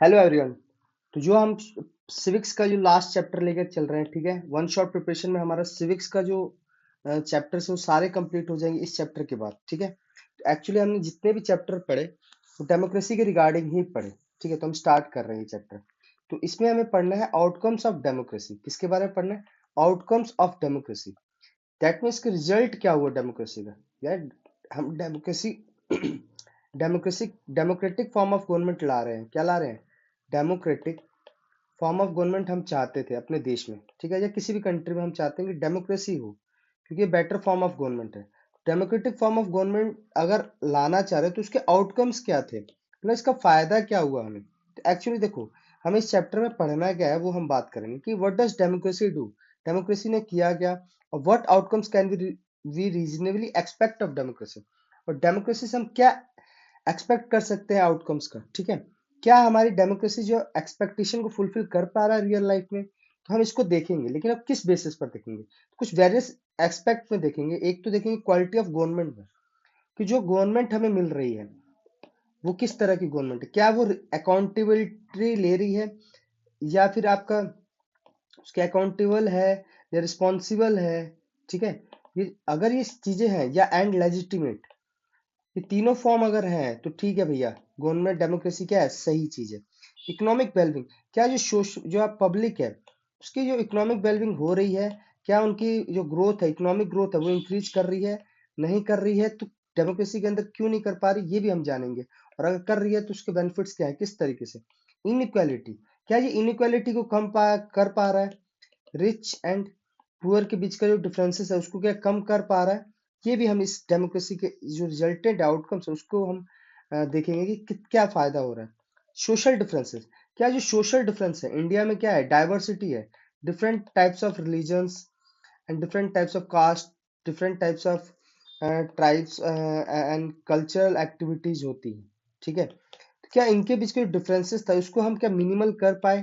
Hello everyone. तो जो हम सिविक्स का जो लास्ट चैप्टर लेकर चल रहे हैं, ठीक है, वन शॉट प्रिपरेशन में हमारा सिविक्स का जो चैप्टर है वो सारे कंप्लीट हो जाएंगे इस चैप्टर के बाद। ठीक है, तो एक्चुअली हमने जितने भी चैप्टर पढ़े वो डेमोक्रेसी के रिगार्डिंग ही पढ़े। ठीक है, तो हम स्टार्ट कर रहे हैं ये चैप्टर। तो इसमें हमें पढ़ना है आउटकम्स ऑफ डेमोक्रेसी। किसके बारे में पढ़ना है? Outcomes of democracy. That means कि रिजल्ट क्या हुआ डेमोक्रेसी का। यार, हम democracy democracy democratic form of government ला रहे हैं। क्या ला रहे हैं? डेमोक्रेटिक फॉर्म ऑफ गवर्नमेंट हम चाहते थे अपने देश में। ठीक है, या किसी भी कंट्री में हम चाहते हैं कि डेमोक्रेसी हो, क्योंकि बेटर फॉर्म ऑफ गवर्नमेंट है। डेमोक्रेटिक फॉर्म ऑफ गवर्नमेंट अगर लाना चाह रहे तो उसके आउटकम्स क्या थे, मतलब इसका फायदा क्या हुआ हमें। तो एक्चुअली देखो, हमें इस चैप्टर में पढ़ना क्या है वो हम बात करेंगे कि what does democracy do, democracy ने किया क्या, और what outcomes can we reasonably expect of democracy, और डेमोक्रेसी से हम क्या एक्सपेक्ट कर सकते हैं आउटकम्स का। ठीक है, क्या हमारी डेमोक्रेसी जो एक्सपेक्टेशन को फुलफिल कर पा रहा है रियल लाइफ में, तो हम इसको देखेंगे। लेकिन अब किस बेसिस पर देखेंगे? कुछ वेरियस एस्पेक्ट में देखेंगे। एक तो देखेंगे क्वालिटी ऑफ गवर्नमेंट में, कि जो गवर्नमेंट हमें मिल रही है वो किस तरह की गवर्नमेंट है, क्या वो अकाउंटेबिलिटी ले रही है, या फिर आपका उसके अकाउंटेबल है या रिस्पॉन्सिबल है। ठीक है, ये अगर ये चीजें हैं, या एंड लेजिटिमेट, ये तीनों फॉर्म अगर हैं तो ठीक है भैया, गवर्नमेंट डेमोक्रेसी क्या है, सही चीज है। इकोनॉमिक वेलबिंग, क्या जो आप पब्लिक है उसकी जो इकोनॉमिक वेलबिंग हो रही है, क्या उनकी जो ग्रोथ है, इकोनॉमिक ग्रोथ है, वो इंक्रीज कर रही है, नहीं कर रही है, तो डेमोक्रेसी के अंदर क्यों नहीं कर पा रही, ये भी हम जानेंगे। और अगर कर रही है तो उसके बेनिफिट्स क्या है, किस तरीके से। इनइक्वालिटी, क्या ये इनइक्वालिटी को कर पा रहा है, रिच एंड पुअर के बीच का जो डिफरेंसेस है उसको क्या कम कर पा रहा है। ये भी हम इस डेमोक्रेसी के जो रिजल्टेंट आउटकम्स है उसको हम देखेंगे कि क्या फायदा हो रहा है। सोशल डिफरेंसेस, क्या जो सोशल डिफरेंस है इंडिया में, क्या है, डाइवर्सिटी है, different types of religions and different types of caste, different types of tribes and cultural activities होती है। ठीक है, तो क्या इनके बीच के डिफरेंसेस था उसको हम क्या मिनिमल कर पाए?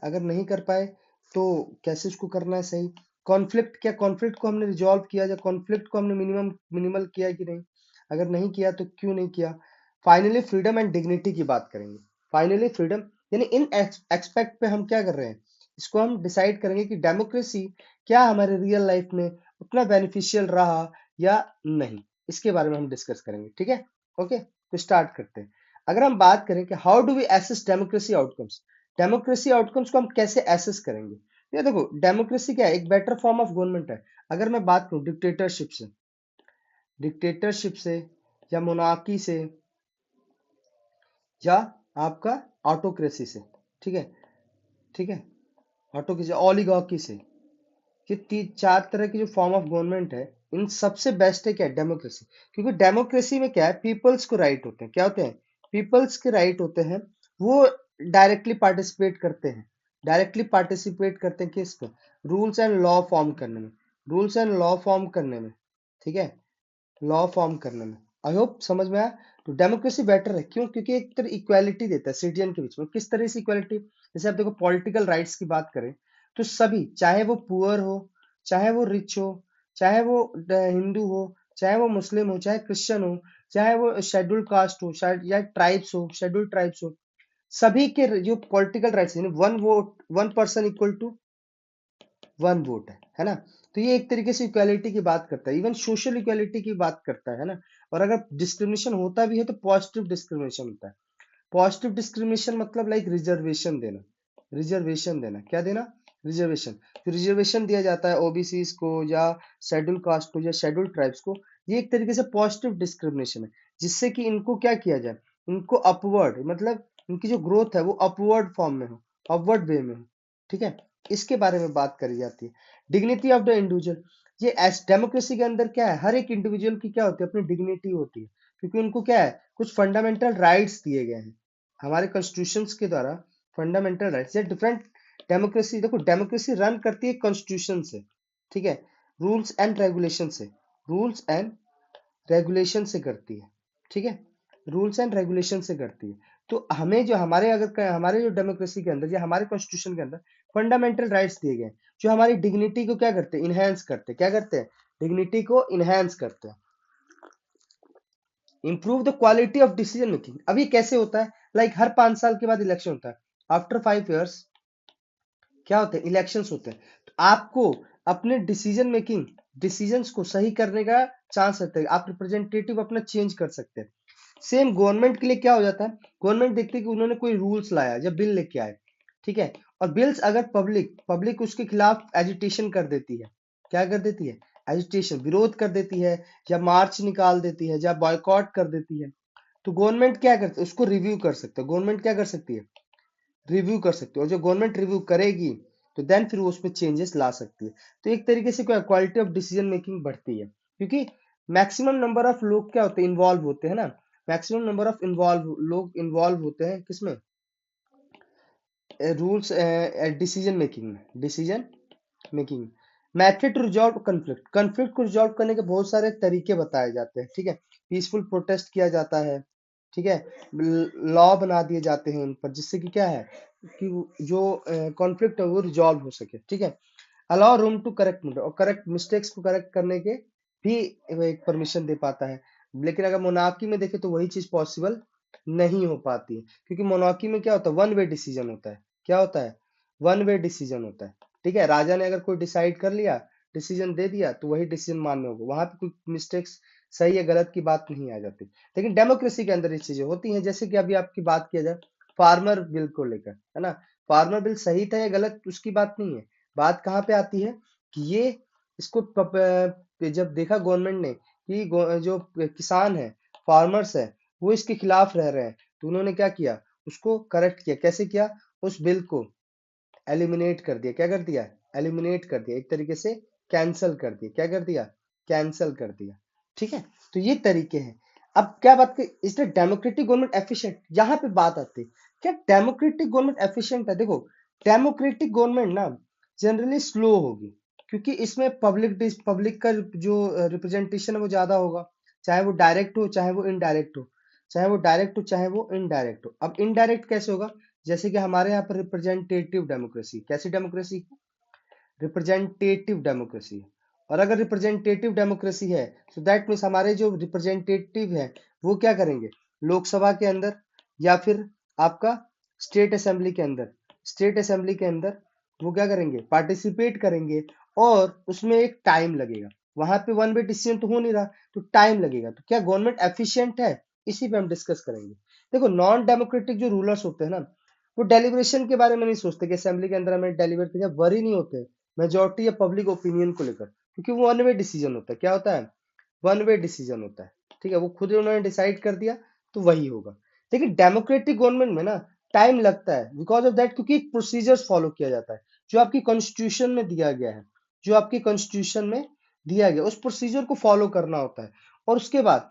अगर नहीं कर पाए तो कैसे उसको करना है सही। कॉन्फ्लिक्ट, क्या कॉन्फ्लिक्ट को हमने रिजॉल्व किया, या कॉन्फ्लिक्ट को हमने मिनिमल किया कि नहीं, अगर नहीं किया तो क्यों नहीं किया। फाइनली फ्रीडम एंड डिग्निटी की बात करेंगे। फाइनली फ्रीडम, यानी इन एक्सपेक्ट पे हम क्या कर रहे हैं, इसको हम डिसाइड करेंगे कि डेमोक्रेसी क्या हमारे रियल लाइफ में उतना बेनिफिशियल रहा या नहीं। इसके बारे में हम डिस्कस करेंगे। ठीक है, ओके, तो स्टार्ट करते हैं। अगर हम बात करें कि how do we assess democracy outcomes, democracy outcomes को हम कैसे एसेस करेंगे। ये देखो, डेमोक्रेसी क्या है, एक बेटर फॉर्म ऑफ गवर्नमेंट है। अगर मैं बात करूं डिक्टेटरशिप से या मोनार्की से या आपका ऑटोक्रेसी से। ठीक है, ठीक है, ऑटोक्रेसी, ओलिगार्की से, ये चार तरह की जो फॉर्म ऑफ गवर्नमेंट है, इन सबसे बेस्ट है क्या, डेमोक्रेसी। क्योंकि डेमोक्रेसी में क्या है, पीपल्स को राइट होते हैं। क्या होते हैं? पीपल्स के राइट होते हैं। वो डायरेक्टली पार्टिसिपेट करते हैं। किस पे? रूल्स एंड लॉ फॉर्म करने में। रूल्स एंड लॉ फॉर्म करने में, ठीक है, लॉ फॉर्म करने में। आई होप समझ में आया। तो डेमोक्रेसी बेटर है, क्यों? क्योंकि एक तरह इक्वालिटी देता है सिटीजन के बीच में। किस तरह से इक्वालिटी? जैसे आप देखो, पॉलिटिकल राइट्स की बात करें तो सभी, चाहे वो पुअर हो, चाहे वो रिच हो, चाहे वो हिंदू हो, चाहे वो मुस्लिम हो, चाहे क्रिश्चियन हो, चाहे वो शेड्यूल्ड कास्ट हो, शायद या ट्राइब्स हो, शेड्यूल्ड ट्राइब्स हो, सभी के जो पॉलिटिकल राइट्स, यानी one vote, one person equal to one vote है ना। तो ये एक तरीके से इक्वालिटी की बात करता है, इवन सोशल इक्वालिटी की बात करता है ना। और अगर डिस्क्रिमिनेशन होता भी है तो पॉजिटिव डिस्क्रिमिनेशन होता है। पॉजिटिव डिस्क्रिमिनेशन मतलब लाइक रिजर्वेशन देना। क्या देना? रिजर्वेशन। तो रिजर्वेशन दिया जाता है ओबीसी को, या शेड्यूल कास्ट को, या शेड्यूल ट्राइब्स को। ये एक तरीके से पॉजिटिव डिस्क्रिमिनेशन है, जिससे कि इनको क्या किया जाए, इनको अपवर्ड, मतलब इनकी जो ग्रोथ है वो अपवर्ड फॉर्म में हो, अपवर्ड वे में हो। ठीक है, इसके बारे में बात करी जाती है। डिग्निटी ऑफ द इंडिविजुअल, ये एस डेमोक्रेसी के अंदर क्या है, हर एक इंडिविजुअल की क्या होती है, अपनी डिग्निटी होती है। क्योंकि उनको क्या है, कुछ फंडामेंटल राइट्स दिए गए हैं हमारे कॉन्स्टिट्यूशन के द्वारा। फंडामेंटल राइट्स या डिफरेंट, डेमोक्रेसी देखो, डेमोक्रेसी रन करती है कॉन्स्टिट्यूशन से। ठीक है, रूल्स एंड रेगुलेशन से, रूल्स एंड रेगुलेशन से करती है। ठीक है, रूल्स एंड रेगुलेशन से करती है। तो हमें जो हमारे जो डेमोक्रेसी के अंदर या हमारे कॉन्स्टिट्यूशन के अंदर फंडामेंटल राइट्स दिए गए हैं, जो हमारी डिग्निटी को क्या करते हैं, इनहेंस करते हैं। क्या करते हैं? डिग्निटी को इनहेंस करते हैं। Improve the quality of decision making. अब ये कैसे होता है? लाइक हर 5 साल के बाद इलेक्शन होता है, आफ्टर 5 years क्या होते हैं, इलेक्शंस होते हैं। तो आपको अपने डिसीजन मेकिंग, डिसीजंस को सही करने का चांस रहता है, आप रिप्रेजेंटेटिव अपना चेंज कर सकते हैं। सेम गवर्नमेंट के लिए क्या हो जाता है, गवर्नमेंट देखती है कि उन्होंने कोई रूल्स लाया या बिल लेके आए, ठीक है, और बिल्स अगर पब्लिक पब्लिक उसके खिलाफ एजिटेशन कर देती है, क्या कर देती है, एजिटेशन, विरोध कर देती है, या मार्च निकाल देती है, या बॉयकॉट कर देती है, तो गवर्नमेंट क्या करती है, उसको रिव्यू कर सकते है, गवर्नमेंट क्या कर सकती है, रिव्यू कर सकती है, और जो गवर्नमेंट रिव्यू करेगी तो देन फिर वो उसमें चेंजेस ला सकती है। तो एक तरीके से क्या क्वालिटी ऑफ डिसीजन मेकिंग बढ़ती है, क्योंकि मैक्सिमम नंबर ऑफ लोग क्या होते हैं, इन्वॉल्व होते हैं ना, मैक्सिमम नंबर ऑफ इन्वॉल्व लोग इन्वॉल्व होते हैं किसमें, रूल्स डिसीजन मेकिंग में, decision making. Method to resolve conflict, conflict को रिजॉल्व करने के बहुत सारे तरीके बताए जाते हैं, ठीक है, पीसफुल प्रोटेस्ट किया जाता है, ठीक है, लॉ बना दिए जाते हैं उन पर, जिससे कि क्या है कि जो कॉन्फ्लिक्ट है वो रिजॉल्व हो सके, ठीक है, अलाउ रूम टू करेक्ट, और करेक्ट मिस्टेक्स को करेक्ट करने के भी वो एक परमिशन दे पाता है। लेकिन अगर मोनार्की में देखें तो वही चीज पॉसिबल नहीं हो पाती है, क्योंकि मोनार्की में क्या होता है, वन वे डिसीजन होता है, क्या होता है, वन वे डिसीजन होता है, ठीक है, राजा ने अगर कोई डिसाइड कर लिया, डिसीजन दे दिया, तो वही डिसीजन मान्य होगा, वहां पे कोई मिस्टेक्स, सही या गलत की बात नहीं आ जाती। लेकिन डेमोक्रेसी के अंदर ये चीजें होती हैं, जैसे कि अभी आपकी बात किया जाए फार्मर बिल को लेकर, है ना, फार्मर बिल सही था या गलत उसकी बात नहीं है, बात कहाँ पे आती है कि ये इसको जब देखा गवर्नमेंट ने कि जो किसान है, फार्मर्स है, वो इसके खिलाफ रह रहे हैं, तो उन्होंने क्या किया, उसको करेक्ट किया, कैसे किया, उस बिल को एलिमिनेट कर दिया, क्या कर दिया, एलिमिनेट कर दिया, एक तरीके से कैंसल कर दिया, क्या कर दिया, कैंसल कर दिया, ठीक है। तो ये तरीके हैं। अब क्या बात की, इसलिए डेमोक्रेटिक गवर्नमेंट एफिशिएंट, यहाँ पे बात आती है, क्या डेमोक्रेटिक गवर्नमेंट एफिशिएंट है, देखो डेमोक्रेटिक गवर्नमेंट ना जनरली स्लो होगी, क्योंकि इसमें पब्लिक का जो रिप्रेजेंटेशन है वो ज्यादा होगा, चाहे वो डायरेक्ट हो चाहे वो इनडायरेक्ट हो, चाहे वो डायरेक्ट हो चाहे वो इनडायरेक्ट हो। अब इनडायरेक्ट कैसे होगा, जैसे कि हमारे यहाँ पर रिप्रेजेंटेटिव डेमोक्रेसी, कैसी डेमोक्रेसी, रिप्रेजेंटेटिव डेमोक्रेसी, और अगर रिप्रेजेंटेटिव डेमोक्रेसी है तो दैट मीन्स हमारे जो रिप्रेजेंटेटिव है वो क्या करेंगे, लोकसभा के अंदर या फिर आपका स्टेट असेंबली के अंदर, स्टेट असेंबली के अंदर वो क्या करेंगे, पार्टिसिपेट करेंगे, और उसमें एक टाइम लगेगा, वहां पे वन वे डिसीजन तो हो नहीं रहा, तो टाइम लगेगा, तो क्या गवर्नमेंट एफिशिएंट है, इसी पे हम डिस्कस करेंगे। देखो नॉन डेमोक्रेटिक जो रूलर्स होते हैं ना, वो डेलिब्रेशन के बारे में नहीं सोचते कि असेंबली के अंदर हमें डेलीवर किया, वरी नहीं होते मेजोरिटी या पब्लिक ओपिनियन को लेकर, क्योंकि वो वन वे डिसीजन होता है, क्या होता है, वन वे डिसीजन होता है, ठीक है, वो खुद उन्होंने डिसाइड कर दिया तो वही होगा। लेकिन डेमोक्रेटिक गवर्नमेंट में ना टाइम लगता है, बिकॉज ऑफ दैट, क्योंकि प्रोसीजर्स फॉलो किया जाता है, जो आपकी कॉन्स्टिट्यूशन में दिया गया है, जो आपकी कॉन्स्टिट्यूशन में दिया गया उस प्रोसीजर को फॉलो करना होता है, और उसके बाद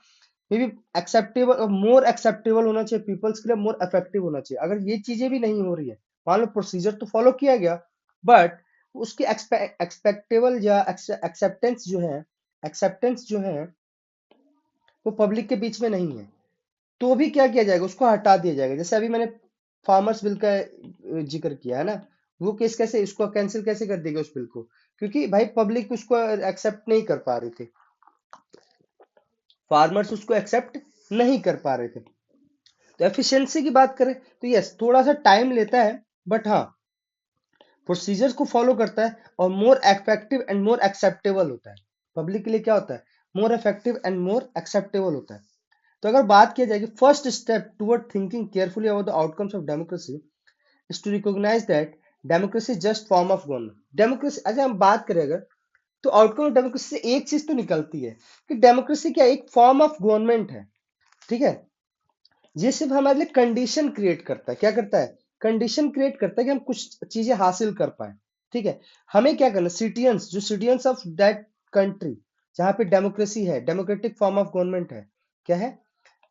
may be acceptable, more acceptable होना चाहिए पीपल्स के लिए, मोर इफेक्टिव होना चाहिए। अगर ये चीजें भी नहीं हो रही है, मान लो प्रोसीजर तो फॉलो किया गया, बट उसकी एक्सपेक्टेबल या एक्सेप्टेंस जो है, एक्सेप्टेंस जो है वो पब्लिक के बीच में नहीं है, तो भी क्या किया जाएगा, उसको हटा दिया जाएगा। जैसे अभी मैंने फार्मर्स बिल का जिक्र किया है ना, वो केस कैसे, उसको कैंसिल कैसे कर देगा उस बिल को, क्योंकि भाई पब्लिक उसको एक्सेप्ट नहीं कर पा रहे थे, फार्मर्स उसको एक्सेप्ट नहीं कर पा रहे थे। तो एफिशिएंसी की बात करें तो यस थोड़ा सा टाइम लेता है, बट हाँ प्रोसीजर्स को फॉलो करता है, और more effective and more acceptable होता है, पब्लिक के लिए क्या होता है, more effective and more acceptable होता है। तो अगर बात किया जाए कि first step toward thinking carefully about the outcomes of democracy is to recognize that democracy just form of government. Democracy अगर हम बात करें अगर, तो आउटकम ऑफ डेमोक्रेसी से एक चीज तो निकलती है कि डेमोक्रेसी क्या एक फॉर्म ऑफ गवर्नमेंट है, ठीक है, ये सिर्फ हमारे लिए कंडीशन क्रिएट करता है, क्या करता है, कंडीशन क्रिएट करता है कि हम कुछ चीजें हासिल कर पाए, ठीक है। हमें क्या करना, सिटीजन्स जो सिटीजन्स ऑफ दैट कंट्री जहां पे डेमोक्रेसी है, डेमोक्रेटिक फॉर्म ऑफ गवर्नमेंट है, क्या है,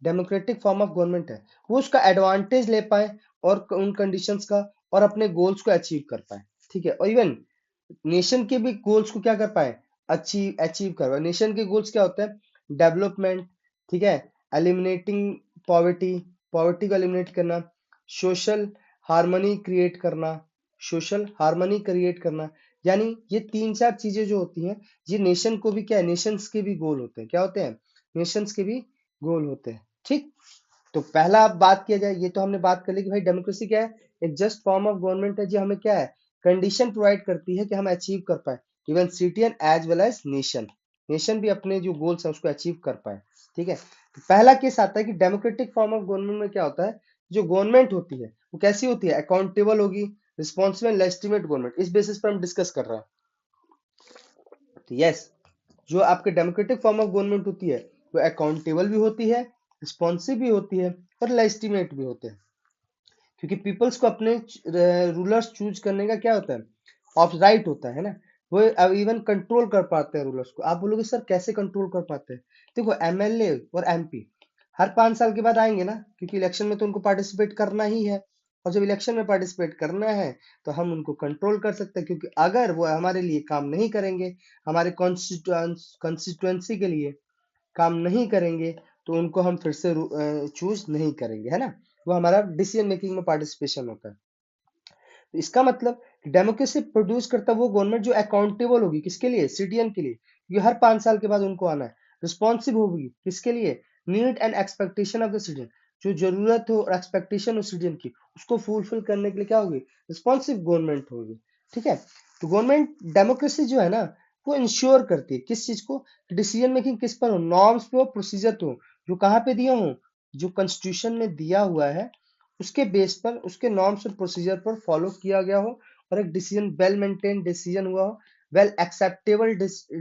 डेमोक्रेटिक फॉर्म ऑफ गवर्नमेंट है, वो उसका एडवांटेज ले पाए और उन कंडीशंस का, और अपने गोल्स को अचीव कर पाए, ठीक है, और इवन नेशन के भी गोल्स को क्या कर पाए, अचीव अचीव कर पाए। नेशन के गोल्स क्या होते हैं, डेवलपमेंट, ठीक है, एलिमिनेटिंग पॉवर्टी, पॉवर्टी को एलिमिनेट करना, सोशल हार्मनी क्रिएट करना, सोशल हार्मनी क्रिएट करना, यानी ये तीन चार चीजें जो होती हैं, ये नेशन को भी क्या है, नेशंस के भी गोल होते हैं, क्या होते हैं, नेशंस के भी गोल होते हैं, ठीक। तो पहला बात किया जाए, ये तो हमने बात कर ली कि भाई डेमोक्रेसी क्या है, एक जस्ट फॉर्म ऑफ गवर्नमेंट है जो हमें क्या है, कंडीशन प्रोवाइड करती है कि हम अचीव कर पाए, even citizen as well as nation, nation भी अपने जो गोल्स है उसको अचीव कर पाए। ठीक है, तो पहला केस आता है कि डेमोक्रेटिक फॉर्म ऑफ गवर्नमेंट में क्या होता है, जो गवर्नमेंट होती है वो कैसी होती है, अकाउंटेबल होगी, रिस्पॉन्सिबल, लेजिटिमेट गवर्नमेंट, इस बेसिस पर हम डिस्कस कर रहे हैं। तो यस, जो आपके डेमोक्रेटिक फॉर्म ऑफ गवर्नमेंट होती है वो अकाउंटेबल भी होती है, रिस्पॉन्सिव भी होती है और लेजिटिमेट भी होते हैं, क्योंकि पीपल्स को अपने रूलर्स चूज करने का क्या होता है, ऑफ राइट होता है ना, वो अब इवन कंट्रोल कर पाते हैं रूलर्स को। आप बोलोगे सर कैसे कंट्रोल कर पाते हैं, देखो एमएलए और एमपी हर 5 साल के बाद आएंगे ना, क्योंकि इलेक्शन में तो उनको पार्टिसिपेट करना ही है, और जब इलेक्शन में पार्टिसिपेट करना है तो हम उनको कंट्रोल कर सकते हैं, क्योंकि अगर वो हमारे लिए काम नहीं करेंगे, हमारे कॉन्स्टिट्यूंसी के लिए काम नहीं करेंगे, तो उनको हम फिर से चूज नहीं करेंगे, है ना, वो हमारा डिसीजन मेकिंग में पार्टिसिपेशन होता है। तो इसका मतलब डेमोक्रेसी प्रोड्यूस करता है वो गवर्नमेंट जो अकाउंटेबल होगी, किसके लिए, सिटीजन के लिए, ये हर 5 साल के बाद उनको आना है, रिस्पॉन्सिव होगी किसके लिए, need and expectation of the citizen, जो जरूरत हो और एक्सपेक्टेशन हो सिटीजन की उसको फुलफिल करने के लिए क्या होगी, रिस्पॉन्सिव गवर्नमेंट होगी। ठीक है, तो गवर्नमेंट डेमोक्रेसी जो है ना वो इंश्योर करती है किस चीज को, डिसीजन मेकिंग किस पर हो, नॉर्म्स पे हो, प्रोसीजर पे हो, जो कहाँ पे दिए हो, जो कॉन्स्टिट्यूशन में दिया हुआ है उसके बेस पर, उसके नॉर्म्स और प्रोसीजर पर फॉलो किया गया हो, और एक डिसीजन वेल मेंटेन डिसीजन हुआ हो, वेल एक्सेप्टेबल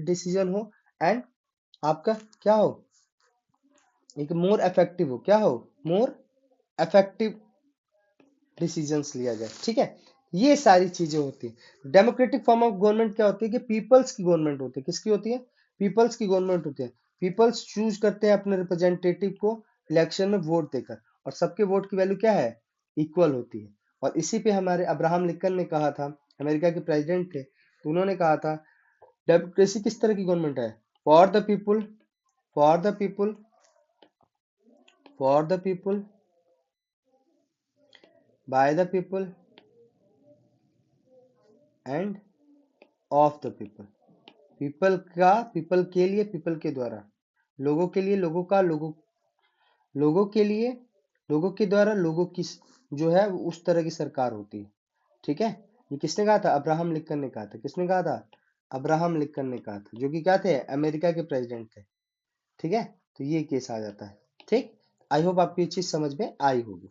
डिसीजन हो, एंड आपका क्या हो, एक मोर इफेक्टिव हो, क्या हो, मोर इफेक्टिव डिसीजंस लिया जाए। ठीक है, ये सारी चीजें होती है। डेमोक्रेटिक फॉर्म ऑफ गवर्नमेंट क्या होती है कि पीपल्स की गवर्नमेंट होती है, किसकी होती है, पीपल्स की गवर्नमेंट होती है, पीपल्स चूज करते हैं अपने रिप्रेजेंटेटिव को इलेक्शन में वोट देकर, और सबके वोट की वैल्यू क्या है, इक्वल होती है। और इसी पे हमारे अब्राहम लिंकन ने कहा था, अमेरिका के प्रेसिडेंट थे, तो उन्होंने कहा था डेमोक्रेसी किस तरह की गवर्नमेंट है, for the people, for the people, for the people, by the people end of the people, people का, पीपल के लिए, पीपल के द्वारा, लोगों के लिए, लोगों का, लोगों के लिए, लोगों के द्वारा, लोगों की जो है वो उस तरह की सरकार होती है। ठीक है, ये किसने कहा था, अब्राहम लिंकन ने कहा था, किसने कहा था, अब्राहम लिंकन ने कहा था, जो कि क्या थे, अमेरिका के प्रेसिडेंट थे। ठीक है, तो ये केस आ जाता है। ठीक, आई होप आपको ये चीज समझ में आई होगी।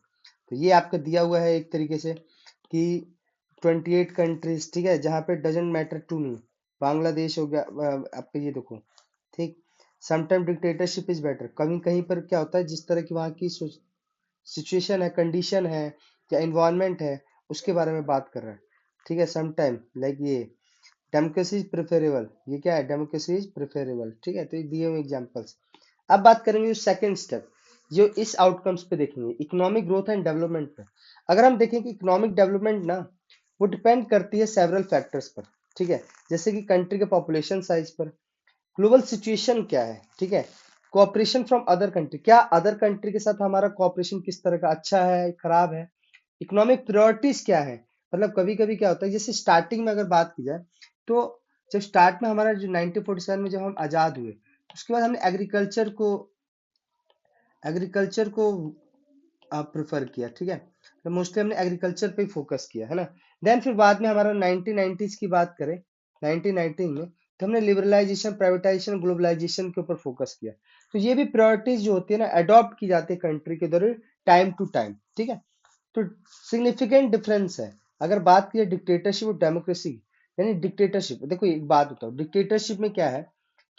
तो ये आपका दिया हुआ है एक तरीके से कि 28 कंट्रीज, ठीक है, जहाँ पे doesn't matter to me, Bangladesh हो गया, आपका ये देखो, ठीक, समटाइम डिक्टेटरशिप इज बेटर, कहीं कहीं पर क्या होता है, जिस तरह की वहाँ की सिचुएशन है, कंडीशन है या इन्वायरमेंट है, उसके बारे में बात कर रहा है। ठीक है, समटाइम लाइक ये डेमोक्रेसी इज प्रेफरेबल, ये क्या है, डेमोक्रेसी इज प्रेफरेबल। ठीक है, तो ये दिए हुए एग्जांपल्स। अब बात करेंगे जो सेकंड स्टेप, जो इस आउटकम्स पे देखेंगे, इकोनॉमिक ग्रोथ एंड डेवलपमेंट पे। अगर हम देखें कि इकोनॉमिक डेवलपमेंट ना वो डिपेंड करती है सेवरल फैक्टर्स पर। ठीक है, जैसे कि कंट्री के पॉपुलेशन साइज पर, ग्लोबल सिचुएशन क्या है, ठीक है, कोऑपरेशन फ्रॉम अदर कंट्री, क्या अदर कंट्री के साथ हमारा कोऑपरेशन किस तरह का, अच्छा है, खराब है, इकोनॉमिक प्रायोरिटीज क्या है, मतलब कभी कभी क्या होता है, जैसे स्टार्टिंग में अगर बात की जाए, तो जब स्टार्ट में हमारा जो 1947 में जब हम आजाद हुए, उसके बाद हमने एग्रीकल्चर को प्रेफर किया। ठीक है, तो मोस्टली हमने एग्रीकल्चर पे फोकस किया, है ना। देन फिर बाद में हमारा 1990s की बात करें, 1919 में तो हमने लिबरलाइजेशन, प्राइवेटाइजेशन, ग्लोबलाइजेशन के ऊपर फोकस किया। तो ये भी प्रायोरिटीज जो होती है ना अडॉप्ट की जाती है कंट्री के द्वारा टाइम टू टाइम। ठीक है, तो सिग्निफिकेंट डिफरेंस है। अगर बात की डिक्टेटरशिप और डेमोक्रेसी की, यानी डिक्टेटरशिप, देखो एक बात बताओ, डिक्टेटरशिप में क्या है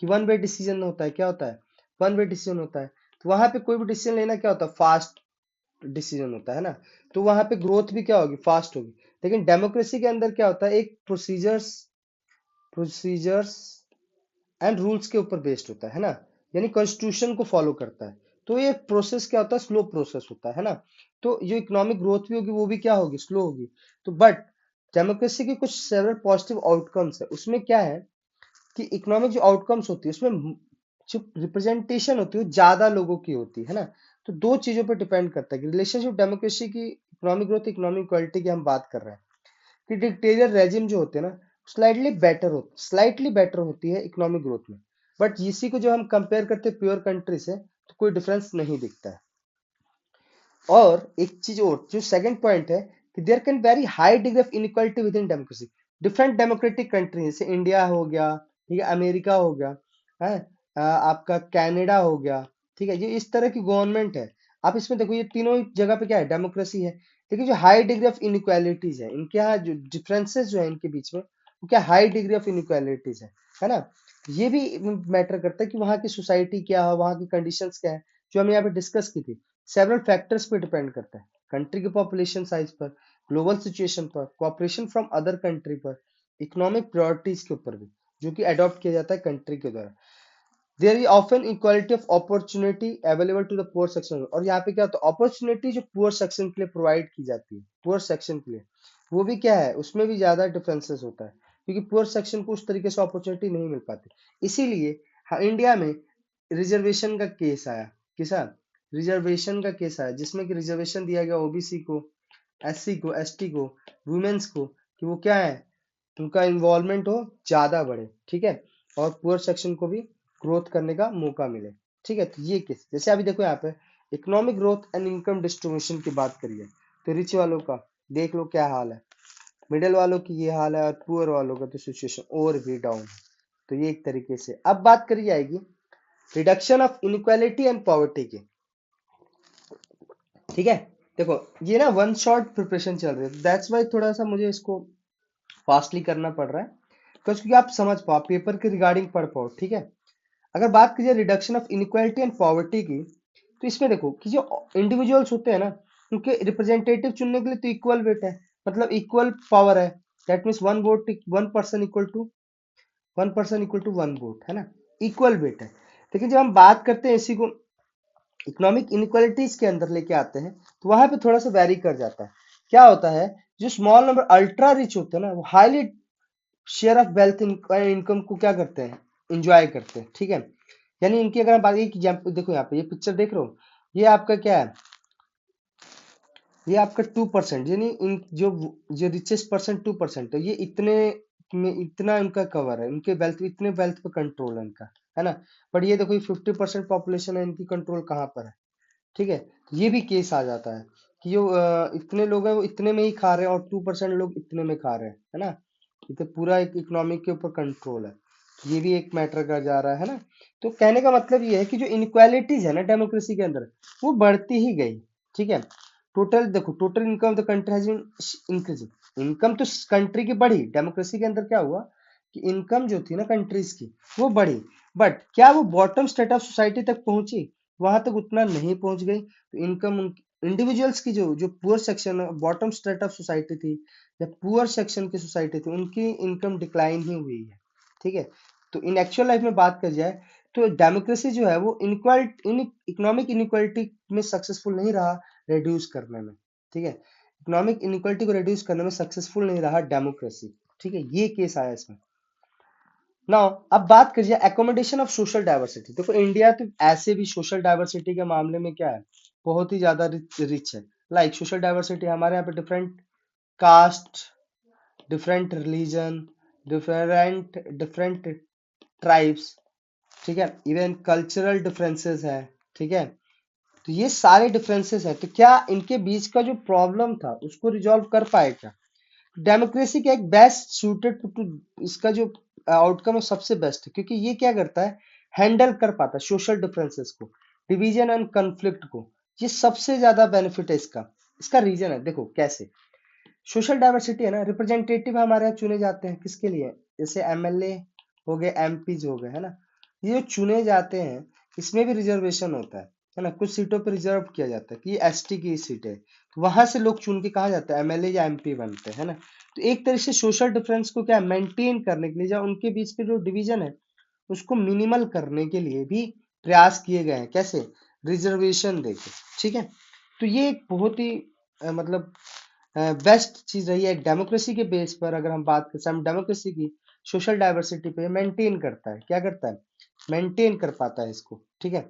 कि वन वे डिसीजन होता है, क्या होता है, वन वे डिसीजन होता है, तो वहां पे कोई भी डिसीजन लेना क्या होता है, फास्ट डिसीजन होता है ना, तो वहां पे ग्रोथ भी क्या होगी, फास्ट होगी। लेकिन डेमोक्रेसी के अंदर क्या होता है, एक प्रोसीजर्स एंड रूल्स के ऊपर बेस्ड होता है ना, यानी कॉन्स्टिट्यूशन को फॉलो करता है। तो ये प्रोसेस क्या होता है, स्लो प्रोसेस होता है ना, तो जो इकोनॉमिक ग्रोथ भी होगी वो भी क्या होगी, स्लो होगी। तो बट डेमोक्रेसी के कुछ सेवरल पॉजिटिव आउटकम्स है, उसमें क्या है कि इकोनॉमिक जो आउटकम्स होती है उसमें जो रिप्रेजेंटेशन होती है वो ज्यादा लोगों की होती है ना। तो दो चीजों पर डिपेंड करता है कि रिलेशनशिप डेमोक्रेसी की, इकोनॉमिक ग्रोथ, इकोनॉमिक इक्वालिटी की हम बात कर रहे हैं कि डिक्टेरियल रेजिम जो होते हैं ना स्लाइटली बेटर होती है इकोनॉमिक ग्रोथ में। बट इसी को जो हम कंपेयर करते हैं प्योर कंट्री से, तो कोई डिफरेंस नहीं दिखता है। और एक चीज और, जो सेकंड पॉइंट है कि there can very high degree of inequality within democracy. Different democratic country जैसे इंडिया हो गया, ठीक है, अमेरिका हो गया, है, आपका कनाडा हो गया, ठीक है, ये इस तरह की गवर्नमेंट है। आप इसमें देखो ये तीनों ही जगह पे क्या है, डेमोक्रेसी है, लेकिन जो हाई डिग्री ऑफ इनइक्वालिटीज है इनके यहाँ, जो डिफरेंसेस जो है इनके बीच में, वो क्या हाई डिग्री ऑफ इनइक्वालिटीज है ना। ये भी मैटर करता है कि वहाँ की सोसाइटी क्या है, वहाँ की कंडीशंस क्या है, जो हमने यहाँ पे डिस्कस की थी। सेवरल फैक्टर्स पे डिपेंड करता है, कंट्री के पॉपुलेशन साइज पर, ग्लोबल सिचुएशन पर, कॉपरेशन फ्रॉम अदर कंट्री पर, इकोनॉमिक प्रायोरिटीज के ऊपर भी, जो कि अडॉप्ट किया जाता है कंट्री के द्वारा। There is often equality of opportunity available to the poor section. और यहाँ पे क्या होता है, अपॉर्चुनिटी जो पुअर सेक्शन के लिए प्रोवाइड की जाती है, पुअर सेक्शन के लिए, वो भी क्या है, उसमें भी ज्यादा डिफरेंसेस होता है, क्योंकि पुअर सेक्शन को उस तरीके से अपॉर्चुनिटी नहीं मिल पाती। इसीलिए हाँ, इंडिया में रिजर्वेशन का केस आया, किसा, रिजर्वेशन का केस आया, जिसमें कि रिजर्वेशन दिया गया ओबीसी को, एससी को, एसटी को, वुमेन्स को, कि वो क्या है, उनका इन्वॉल्वमेंट हो, ज्यादा बढ़े, ठीक है, और पुअर सेक्शन को भी ग्रोथ करने का मौका मिले। ठीक है, तो ये केस, जैसे अभी देखो यहाँ पे economic growth and income distribution की बात करिए, तो रिच वालों का देख लो क्या हाल है, मिडिल वालों की ये हाल है, और पुअर वालों का तो सिचुएशन और भी डाउन है। तो ये एक तरीके से अब बात करी जाएगी reduction of inequality and poverty की। ठीक है, देखो ये ना वन शॉट प्रिपरेशन चल रही है, दैट्स वाई थोड़ा सा मुझे इसको फास्टली करना पड़ रहा है, क्योंकि आप समझ पाओ, पेपर के रिगार्डिंग पढ़ पाओ। ठीक है, अगर बात कीजिए reduction of inequality and poverty की, तो इसमें देखो कि जो इंडिविजुअल्स होते हैं ना, उनके रिप्रेजेंटेटिव चुनने के लिए तो इक्वल वेट है, मतलब इक्वल पावर है। That means one vote, one person equal to one vote, है ना, इक्वल वेट है। लेकिन जब हम बात करते हैं इसी को इकोनॉमिक इनक्वालिटीज के अंदर लेके आते हैं, तो वहां पे थोड़ा सा वेरी कर जाता है। क्या होता है, जो स्मॉल नंबर अल्ट्रा रिच होते हैं ना, वो highly share of wealth income को क्या करते हैं, इंजॉय करते हैं। ठीक है, यानी इनकी अगर हम बात, एक एग्जाम्पल देखो, यहाँ पे ये पिक्चर देख रहे हो, ये आपका क्या है, ये आपका 2%, यानी इन जो जो रिचेस्ट पर्सन 2% है, ये इतने में इतना इनका कवर है, इनके वेल्थ, इतने वेल्थ पे कंट्रोल है इनका, है ना। बट ये देखो ये 50% पॉपुलेशन है, इनकी कंट्रोल कहाँ पर है। ठीक है, ये भी केस आ जाता है कि जो इतने लोग हैं वो इतने में ही खा रहे हैं, और 2% लोग इतने में खा रहे हैं, है ना। ये तो पूरा एक इकोनॉमिक के ऊपर कंट्रोल है, ये भी एक मैटर का जा रहा है ना। तो कहने का मतलब ये है कि जो इनक्वालिटीज है ना डेमोक्रेसी के अंदर, वो बढ़ती ही गई। ठीक है, टोटल देखो, total income the country has been increasing, income तो कंट्री की बढ़ी, डेमोक्रेसी के अंदर क्या हुआ कि इनकम जो थी ना कंट्रीज की, वो बढ़ी, बट क्या वो बॉटम स्टेट ऑफ सोसाइटी तक पहुंची, वहां तक उतना नहीं पहुंच गई। तो इनकम इंडिविजुअल्स की, जो जो poor section, bottom state of society थी, या पुअर सेक्शन की सोसाइटी थी, उनकी इनकम डिक्लाइन ही हुई है। ठीक है, तो इन एक्चुअल लाइफ में बात कर जाए, तो डेमोक्रेसी जो है वो इनक्वालिटी, इन इकोनॉमिक इनक्वालिटी में सक्सेसफुल नहीं रहा रिड्यूस करने में। ठीक है, इकोनॉमिक इनक्वालिटी को रिड्यूस करने में सक्सेसफुल नहीं रहा डेमोक्रेसी। ठीक है, ये केस आया इसमें। नाउ अब बात करिए एकोमोडेशन ऑफ सोशल डाइवर्सिटी। देखो इंडिया तो ऐसे भी सोशल डाइवर्सिटी के मामले में क्या है, बहुत ही ज्यादा रिच है। लाइक सोशल डाइवर्सिटी हमारे यहाँ पे different caste, different religion, different different tribes, ठीक है, इवन कल्चरल डिफरेंसेस है। ठीक है, तो ये सारे डिफरेंसेस है, तो क्या इनके बीच का जो प्रॉब्लम था उसको रिजॉल्व कर पाए क्या, डेमोक्रेसी का एक बेस्ट सूटेड टू, इसका जो आउटकम है सबसे बेस्ट है, क्योंकि ये क्या करता है, हैंडल कर पाता है सोशल डिफरेंसेस को, डिवीजन एंड कॉन्फ्लिक्ट को। ये सबसे ज्यादा बेनिफिट है इसका। इसका रीजन है, देखो कैसे, सोशल डाइवर्सिटी है ना, रिप्रेजेंटेटिव हमारे यहाँ चुने जाते हैं किसके लिए, जैसे एमएलए हो गए, एमपीज हो गए, है ना। ये जो चुने जाते हैं, इसमें भी रिजर्वेशन होता है ना, कुछ सीटों पर रिजर्व किया जाता है कि ये एसटी की सीट है, तो वहां से लोग चुन के कहा जाता है एमएलए या एमपी बनते हैं ना। तो एक तरह से सोशल डिफरेंस को क्या मेंटेन करने के लिए, या उनके बीच के जो डिवीजन है उसको मिनिमल करने के लिए भी प्रयास किए गए हैं, कैसे, रिजर्वेशन देके। ठीक है, तो ये एक बहुत ही मतलब बेस्ट चीज रही है डेमोक्रेसी के बेस पर। अगर हम बात करें, हम डेमोक्रेसी की सोशल डाइवर्सिटी पे मेंटेन करता है, क्या करता है, मेंटेन कर पाता है इसको। ठीक है,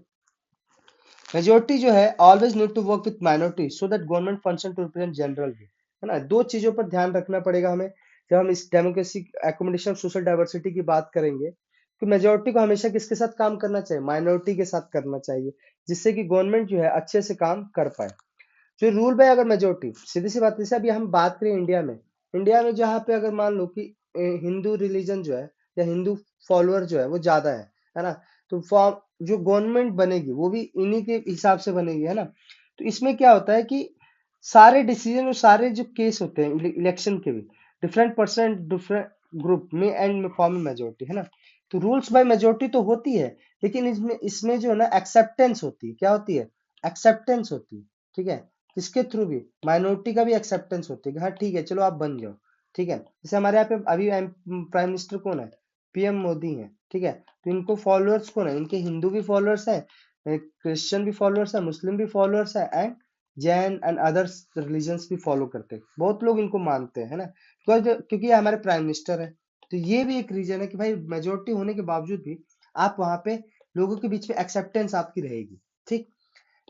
मेजोरिटी जो है always need to work with minority so that government function to represent general view, है ना। दो चीजों पर ध्यान रखना पड़ेगा हमें जब हम इस डेमोक्रेसी एकोमोडेशन सोशल डाइवर्सिटी की बात करेंगे, कि मेजोरिटी को हमेशा किसके साथ काम करना चाहिए, माइनॉरिटी के साथ करना चाहिए, जिससे कि गवर्नमेंट जो है अच्छे से काम कर पाए। जो रूल बाय अगर मेजोरिटी, सीधी सी बात है, जैसे अभी हम बात करें इंडिया में जहाँ पे अगर मान लो कि हिंदू रिलीजन जो है या हिंदू फॉलोअर जो है वो ज्यादा है ना, तो फॉर्म जो गवर्नमेंट बनेगी वो भी इन्हीं के हिसाब से बनेगी, है ना। तो इसमें क्या होता है कि सारे डिसीजन और सारे जो केस होते हैं इलेक्शन के भी, डिफरेंट परसेंट डिफरेंट ग्रुप में एंड में फॉर्म मेजोरिटी, है ना। तो रूल्स बाय मेजोरिटी तो होती है, लेकिन इसमें इसमें जो है ना एक्सेप्टेंस होती है, क्या होती है, एक्सेप्टेंस होती है, ठीक है। किसके थ्रू भी, माइनॉरिटी का भी एक्सेप्टेंस होती है कि हाँ ठीक है चलो आप बन जाओ, ठीक है। जैसे हमारे यहाँ पे अभी प्राइम मिनिस्टर कौन है, पीएम मोदी है, ठीक है। तो इनको फॉलोअर्स कौन है, इनके हिंदू भी फॉलोअर्स है, क्रिश्चियन भी फॉलोअर्स है, मुस्लिम भी फॉलोअर्स है, and Jain and others religions भी फॉलो करते हैं, बहुत लोग इनको मानते हैं, है ना। क्योंकि ये हमारे प्राइम मिनिस्टर है। तो ये भी एक रीजन है कि भाई मेजोरिटी होने के बावजूद भी आप वहां पे लोगों के बीच में एक्सेप्टेंस आपकी रहेगी, ठीक।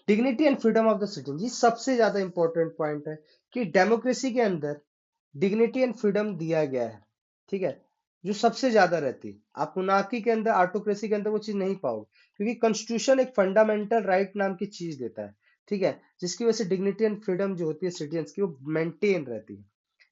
Dignity and freedom of the citizen, ये सबसे ज्यादा इंपॉर्टेंट पॉइंट है कि डेमोक्रेसी के अंदर डिग्निटी एंड फ्रीडम दिया गया है, ठीक है, जो सबसे ज्यादा रहती है। आप मोनार्की के अंदर, ऑटोक्रेसी के अंदर वो चीज नहीं पाओगे, क्योंकि कॉन्स्टिट्यूशन एक फंडामेंटल राइट नाम की चीज देता है, ठीक है, जिसकी वजह से डिग्निटी एंड फ्रीडम जो होती है सिटीजन की वो मेंटेन रहती है,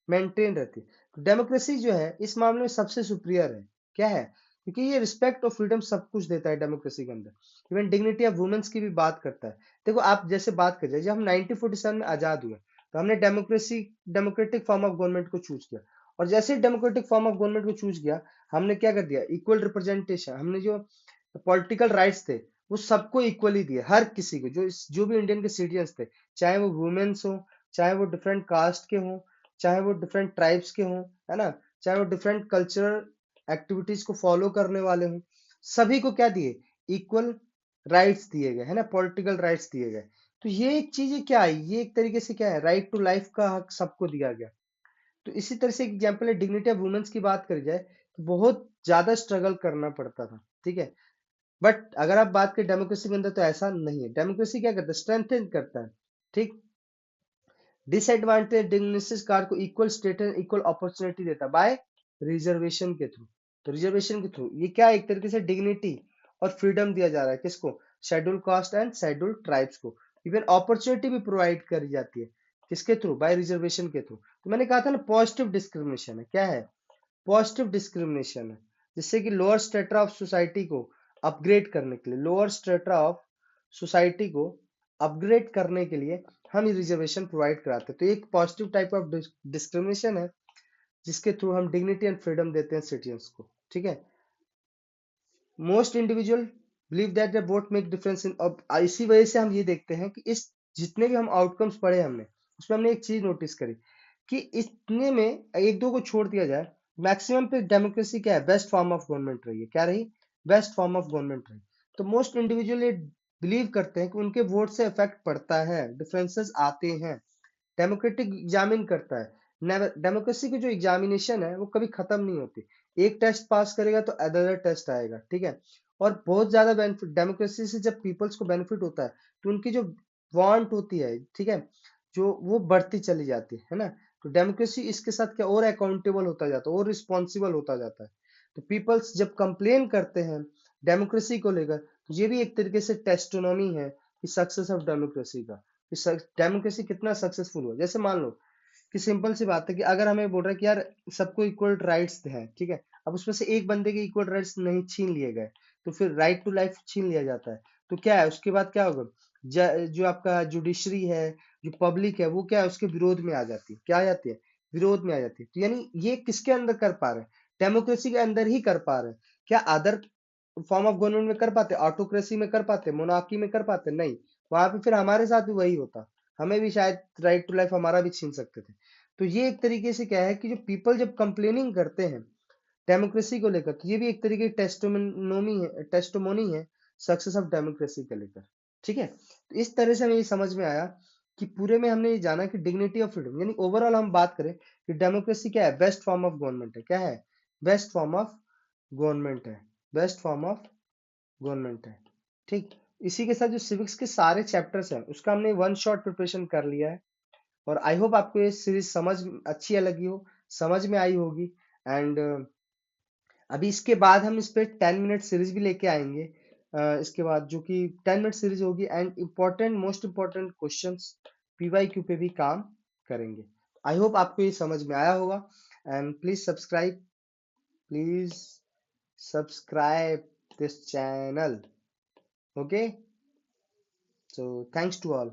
मेंटेन रहती है। तो डेमोक्रेसी जो है इस मामले में सबसे सुपीरियर है, क्या है, क्योंकि ये रिस्पेक्ट और फ्रीडम सब कुछ देता है डेमोक्रेसी के अंदर। इवन डिग्निटी ऑफ वुमेन्स की भी बात करता है। देखो आप जैसे बात करिए, जब हम 1947 में आजाद हुए तो हमने डेमोक्रेटिक फॉर्म ऑफ गवर्नमेंट को चूज किया, और जैसे ही डेमोक्रेटिक फॉर्म ऑफ गवर्नमेंट को चूज किया, हमने क्या कर दिया, इक्वल रिप्रेजेंटेशन, हमने जो पॉलिटिकल राइट्स थे वो सबको इक्वली दिए, हर किसी को, जो भी इंडियन के सिटीजन थे, चाहे वो वुमेन्स हो, चाहे वो डिफरेंट कास्ट के हों, चाहे वो डिफरेंट ट्राइब्स के हों, है ना, चाहे वो डिफरेंट कल्चरल एक्टिविटीज को फॉलो करने वाले हों, सभी को क्या दिए, इक्वल राइट्स दिए गए, है ना, पॉलिटिकल राइट्स दिए गए। तो ये एक चीज क्या है, ये एक तरीके से क्या है, राइट टू लाइफ का हक सबको दिया गया। तो इसी तरह से एग्जाम्पल है, डिग्निटी ऑफ वुमेन्स की बात करी जाए तो बहुत ज्यादा स्ट्रगल करना पड़ता था, ठीक है। बट अगर आप बात करें डेमोक्रेसी के अंदर तो ऐसा नहीं है, डेमोक्रेसी क्या करता है, स्ट्रेंथन करता है, ठीक। डिसएडवांटेज डिग्निटीज कार को इक्वल स्टेटस इक्वल अपॉर्चुनिटी देता है बाय रिजर्वेशन के थ्रू। तो रिजर्वेशन के थ्रू ये क्या, एक तरीके से डिग्निटी और फ्रीडम दिया जा रहा है, किसको, schedule caste and schedule tribes को। इवन अपॉर्चुनिटी भी प्रोवाइड करी जाती है, किसके थ्रू, बाय रिजर्वेशन के थ्रू। तो मैंने कहा था ना पॉजिटिव डिस्क्रिमिनेशन है, क्या है, पॉजिटिव डिस्क्रिमिनेशन है, जिससे कि लोअर स्ट्रेटा ऑफ सोसाइटी को अपग्रेड करने के लिए, लोअर स्ट्रेटा ऑफ सोसाइटी को अपग्रेड करने के लिए हम रिजर्वेशन प्रोवाइड कराते हैं। तो एक पॉजिटिव टाइप ऑफ डिस्क्रिमिनेशन है, जिसके थ्रू हम डिग्निटी एंड फ्रीडम देते हैं सिटीजन्स को, ठीक है। Most individual believe that the vote make difference in, अब इसी वजह से हम ये देखते हैं कि इस जितने भी हम आउटकम्स पढ़े हमने, उसमें हमने एक चीज नोटिस करी कि इतने में एक दो को छोड़ दिया जाए, मैक्सिमम पे डेमोक्रेसी क्या है, बेस्ट फॉर्म ऑफ गवर्नमेंट रही है, क्या रही, बेस्ट फॉर्म ऑफ गवर्नमेंट रही। तो मोस्ट इंडिविजुअल ये बिलीव करते हैं कि उनके वोट से इफेक्ट पड़ता है, डिफरेंसेस आते हैं, डेमोक्रेटिक एग्जामिन करता है। डेमोक्रेसी की जो एग्जामिनेशन है वो कभी खत्म नहीं होती, एक टेस्ट पास करेगा तो अदर टेस्ट आएगा, ठीक है। और बहुत ज्यादा बेनिफिट डेमोक्रेसी से, जब पीपल्स को बेनिफिट होता है तो उनकी जो वांट होती है, ठीक है, जो वो बढ़ती चली जाती है ना। तो डेमोक्रेसी इसके साथ क्या और अकाउंटेबल होता जाता है और रिस्पॉन्सिबल होता जाता है। तो पीपल्स जब कंप्लेन करते हैं डेमोक्रेसी को लेकर, तो ये भी एक तरीके से टेस्टोनॉमी है कि सक्सेस ऑफ डेमोक्रेसी का, डेमोक्रेसी कितना सक्सेसफुल हुआ। जैसे मान लो कि सिंपल सी बात है कि अगर हमें बोल रहा है कि यार सबको इक्वल राइट्स हैं, ठीक है, अब उसमें से एक बंदे के इक्वल राइट्स नहीं छीन लिए गए, तो फिर राइट टू लाइफ छीन लिया जाता है। तो क्या है उसके बाद क्या होगा, जो आपका जुडिशरी है, जो पब्लिक है, वो क्या है उसके विरोध में आ जाती है, क्या आ जाती है, विरोध में आ जाती है। तो यानी ये किसके अंदर कर पा रहे हैं, डेमोक्रेसी के अंदर ही कर पा रहे हैं। क्या अदर फॉर्म ऑफ गवर्नमेंट में कर पाते, ऑटोक्रेसी में कर पाते, मोनार्की में कर पाते, नहीं। वहां पे फिर हमारे साथ भी वही होता, हमें भी शायद राइट टू लाइफ हमारा भी छीन सकते थे। तो ये एक तरीके से क्या है कि जो पीपल जब कंप्लेनिंग करते हैं डेमोक्रेसी को लेकर, तो ये भी एक तरीके की टेस्टोमोनी है सक्सेस ऑफ डेमोक्रेसी को लेकर, ठीक है। तो इस तरह से हमें ये समझ में आया कि पूरे में हमने ये जाना कि डिग्निटी ऑफ फ्रीडम, यानी ओवरऑल हम बात करें कि डेमोक्रेसी क्या है, बेस्ट फॉर्म ऑफ गवर्नमेंट है, क्या है, बेस्ट फॉर्म ऑफ गवर्नमेंट है, बेस्ट फॉर्म ऑफ गवर्नमेंट है, ठीक। इसी के साथ जो सिविक्स के सारे चैप्टर्स हैं उसका हमने वन शॉट प्रिपरेशन कर लिया है। और आई होप आपको ये सीरीज समझ अच्छी लगी हो, समझ में आई होगी। एंड अभी इसके बाद हम इस पे 10 मिनट सीरीज भी लेके आएंगे, इसके बाद जो कि 10 मिनट सीरीज होगी, and important most important questions PYQ पे भी काम करेंगे। आई होप आपको ये समझ में आया होगा and please subscribe this channel. Okay, so thanks to all.